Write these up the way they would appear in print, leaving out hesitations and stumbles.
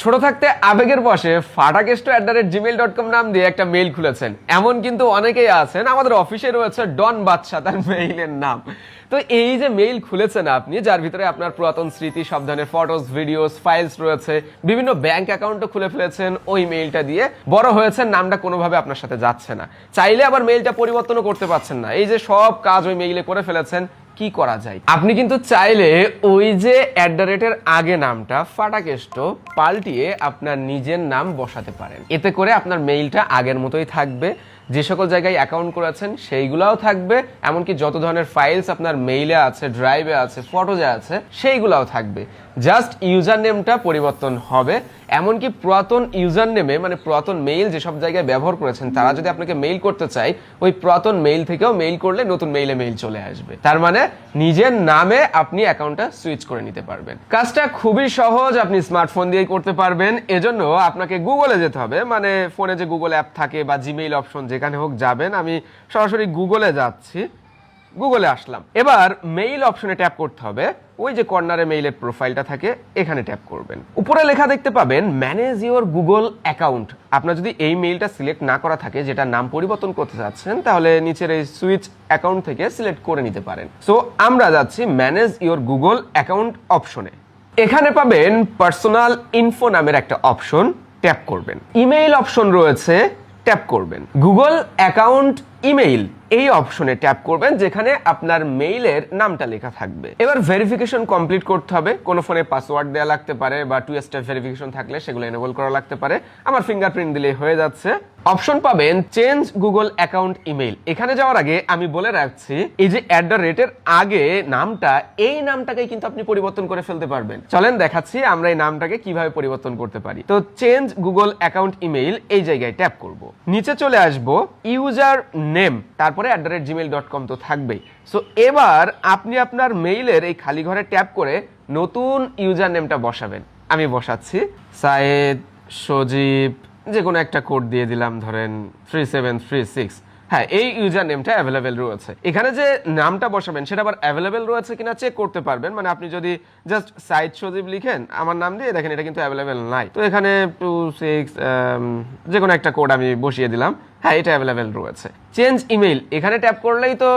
ছোট থাকতে আবেগের বশে fatakesto@gmail.com নাম দিয়ে একটা মেইল খুলেছেন, এমন কিন্তু অনেকেই আছেন। আমাদের অফিসে রয়েছে ডন বাদশা তার মেইলের নাম। তো এই যে মেইল খুলেছেন আপনি, যার ভিতরে আপনার পুরাতন স্মৃতি, সব ধরনের ফটোস, ভিডিওস, ফাইলস রয়েছে, বিভিন্ন ব্যাংক অ্যাকাউন্টও খুলে ফেলেছেন ওই মেইলটা দিয়ে, বড় হয়েছেন, নামটা কোনোভাবে আপনার সাথে যাচ্ছে না, চাইলে আবার মেইলটা পরিবর্তনও করতে পারছেন না। এই যে সব কাজ ওই মেইলে করে ফেলেছেন, কি করা যায়? আপনি কিন্তু চাইলে ওই যে @এর আগে নামটা ফাটাকেস্টো পাল্টিয়ে আপনার নিজের নাম বসাতে পারেন। এতে করে আপনার মেইলটা আগের মতোই থাকবে, যে সকল জায়গায় অ্যাকাউন্ট করেছেন সেইগুলাও থাকবে, এমনকি যত ধরনের ফাইলস আপনার মেইলে আছে, ড্রাইভে আছে, ফটোজে আছে, সেইগুলাও থাকবে। জাস্ট ইউজার নেমটা পরিবর্তন হবে। এমনকি পুরাতন ইউজার নেমে, মানে পুরাতন মেইল যেসব জায়গায় ব্যবহার করেছেন, তারা যদি আপনাকে মেইল করতে চায়, ওই পুরাতন মেইল থেকেও মেইল করলে নতুন মেইলে মেইল চলে আসবে। তার মানে নিজের নামে আপনি অ্যাকাউন্টটা সুইচ করে নিতে পারবেন। কাজটা খুবই সহজ, আপনি স্মার্টফোন দিয়েই করতে পারবেন। এজন্য আপনাকে গুগলে যেতে হবে, মানে ফোনে যে গুগল অ্যাপ থাকে বা জিমেইল অপশন যেখানে হোক যাবেন। আমি সরাসরি গুগলে যাচ্ছি, গুগলে আসলাম। এবার মেইল অপশনে ট্যাপ করতে হবে। ওই যে কর্নারে মেইলের প্রোফাইলটা থাকে, এখানে ট্যাপ করবেন। উপরে লেখা দেখতে পাবেন ম্যানেজ ইওর গুগল অ্যাকাউন্ট। আপনার যদি এই মেইলটা সিলেক্ট না করা থাকে, যেটা নাম পরিবর্তন করতে চাচ্ছেন, তাহলে নিচের এই সুইচ অ্যাকাউন্ট থেকে সিলেক্ট করে নিতে পারেন। সো আমরা যাচ্ছি ম্যানেজ ইওর গুগল অ্যাকাউন্ট অপশনে। এখানে পাবেন পার্সোনাল ইনফো নামের একটা অপশন, ট্যাপ করবেন। ইমেইল অপশন রয়েছে, ট্যাপ করবেন। গুগল অ্যাকাউন্ট ইমেইল এই অপশনে ট্যাপ করবেন, যেখানে আপনার মেইলের নামটা লেখা থাকবে। এবার ভেরিফিকেশন কমপ্লিট করতে হবে। কোনো ফোনে পাসওয়ার্ড দেওয়া লাগতে পারে বা 2 স্টেপ ভেরিফিকেশন থাকলে সেগুলো এনেবল করা লাগতে পারে। আমার ফিঙ্গারপ্রিন্ট দিলেই হয়ে যাচ্ছে। অপশন পাবেন চেঞ্জ গুগল অ্যাকাউন্ট ইমেইল। এখানে যাওয়ার আগে আমি বলে রাখছি, এই যে @এর আগে নামটা, এই নামটাকে কিন্তু আপনি পরিবর্তন করে ফেলতে পারবেন। চলেন দেখাচ্ছি আমরা এই নামটাকে কিভাবে পরিবর্তন করতে পারি। তো চেঞ্জ গুগল অ্যাকাউন্ট ইমেইল এই জায়গায় ট্যাপ করব। নিচে চলে আসবো, ইউজার নেম, তারপরে @gmail.com তো থাকবেই। সো এবার আপনি আপনার মেইলের এই খালি ঘরে ট্যাপ করে নতুন ইউজার নেমটা বসাবেন। আমি বসাচ্ছি সায়েদ সজীব, যে কোনো একটা কোড দিয়ে দিলাম, ধরেন 3736। হ্যাঁ, এই ইউজার নেমটা অ্যাভেলেবেল রয়েছে। এখানে যে নামটা বসাবেন সেটা আবার অ্যাভেলেবেল রয়েছে কিনা চেক করতে পারবেন। মানে আপনি যদি জাস্ট সাইদ সজীব লিখেন আমার নাম দিয়ে, দেখেন এটা কিন্তু অ্যাভেলেবেল নাই। তো এখানে 26 যে কোনো একটা কোড আমি বসিয়ে দিলাম। হ্যাঁ, এটা অ্যাভেলেবেল রয়েছে। চেঞ্জ ইমেইল এখানে ট্যাপ করলেই তো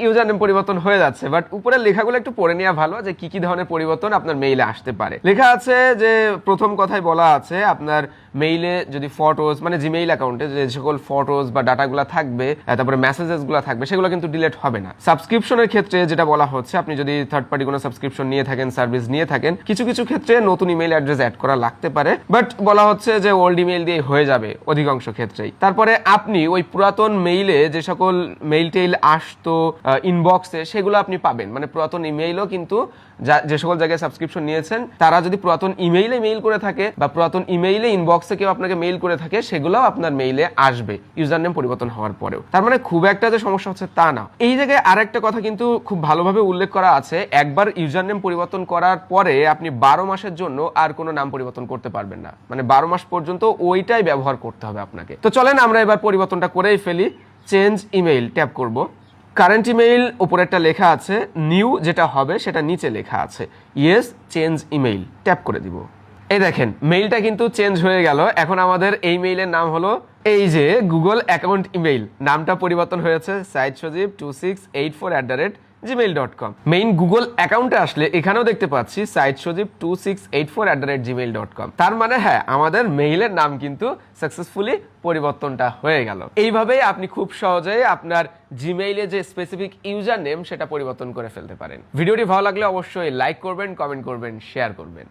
ইউজার নেম পরিবর্তন হয়ে যাচ্ছে। বাট উপরের লেখাগুলো একটু পড়ে নেওয়া ভালো, যে কি কি ধরনের পরিবর্তন আপনার মেইলে আসতে পারে। লেখা আছে যে, প্রথম কথায় বলা আছে, আপনার মেইলে যদি ফটোস, মানে জিমেইল অ্যাকাউন্টে যে সকল ফটোস বা ডাটাগুলো থাকবে, তারপরে মেসেজেসগুলো থাকবে, সেগুলো কিন্তু ডিলিট হবে না। সাবস্ক্রিপশনের ক্ষেত্রে যেটা বলা হচ্ছে, আপনি যদি থার্ড পার্টি কোনো সাবস্ক্রিপশন নিয়ে থাকেন, সার্ভিস নিয়ে থাকেন, কিছু কিছু ক্ষেত্রে নতুন ইমেইল অ্যাড্রেস অ্যাড করা লাগতে পারে। বাট বলা হচ্ছে যে ওল্ড ইমেইল দিয়ে হয়ে যাবে অধিকাংশ ক্ষেত্রেই। তারপরে আপনি ওই পুরাতন মেইলে যে সকল মেইল টেইল আসতো ইনবক্সে, সেগুলো আপনি পাবেন। মানে পুরাতন ইমেইলও কিন্তু যে সকল জায়গায় সাবস্ক্রিপশন নিয়েছেন, তারা যদি পুরাতন ইমেইলে মেইল করে থাকে বা পুরাতন ইমেইলে ইনবক্সে কেউ আপনাকে মেইল করে থাকে, সেগুলোও আপনার মেইলে আসবে ইউজার নেম পরিবর্তন হওয়ার পরেও। তার মানে খুব একটা যে সমস্যা হচ্ছে তা না। এই জায়গায় আরেকটা কথা কিন্তু খুব ভালোভাবে উল্লেখ করা আছে, একবার ইউজার নেম পরিবর্তন করার পরে আপনি 12 মাসের জন্য আর কোনো নাম পরিবর্তন করতে পারবেন না। মানে 12 মাস পর্যন্ত ওইটাই ব্যবহার করতে হবে আপনাকে। তো চলেন আমরা এবার পরিবর্তনটা করেই ফেলি। চেঞ্জ ইমেইল ট্যাপ করব। কারেন্ট ইমেইল উপরেরটা লেখা আছে, নিউ যেটা হবে সেটা নিচে লেখা আছে, ইয়েস চেঞ্জ ইমেইল ট্যাপ করে দিব। এই দেখেন মেইলটা কিন্তু চেঞ্জ হয়ে গেল। এখন আমাদের এই মেইলের নাম হলো এই যে গুগল অ্যাকাউন্ট ইমেইল, নামটা পরিবর্তন হয়েছে সাইদ সজীব 2684@gmail.com। মেইন গুগল অ্যাকাউন্টে আসলে এখানেও দেখতে পাচ্ছি সাইদ সজীব 2684@gmail.com। তার মানে হ্যাঁ, আমাদের মেইলের নাম কিন্তু সাকসেসফুলি পরিবর্তনটা হয়ে গেল। এইভাবেই আপনি খুব সহজেই আপনার জিমেইলে যে স্পেসিফিক ইউজার নেম সেটা পরিবর্তন করে ফেলতে পারেন। ভিডিওটি ভালো লাগলে অবশ্যই লাইক করবেন, কমেন্ট করবেন, শেয়ার করবেন।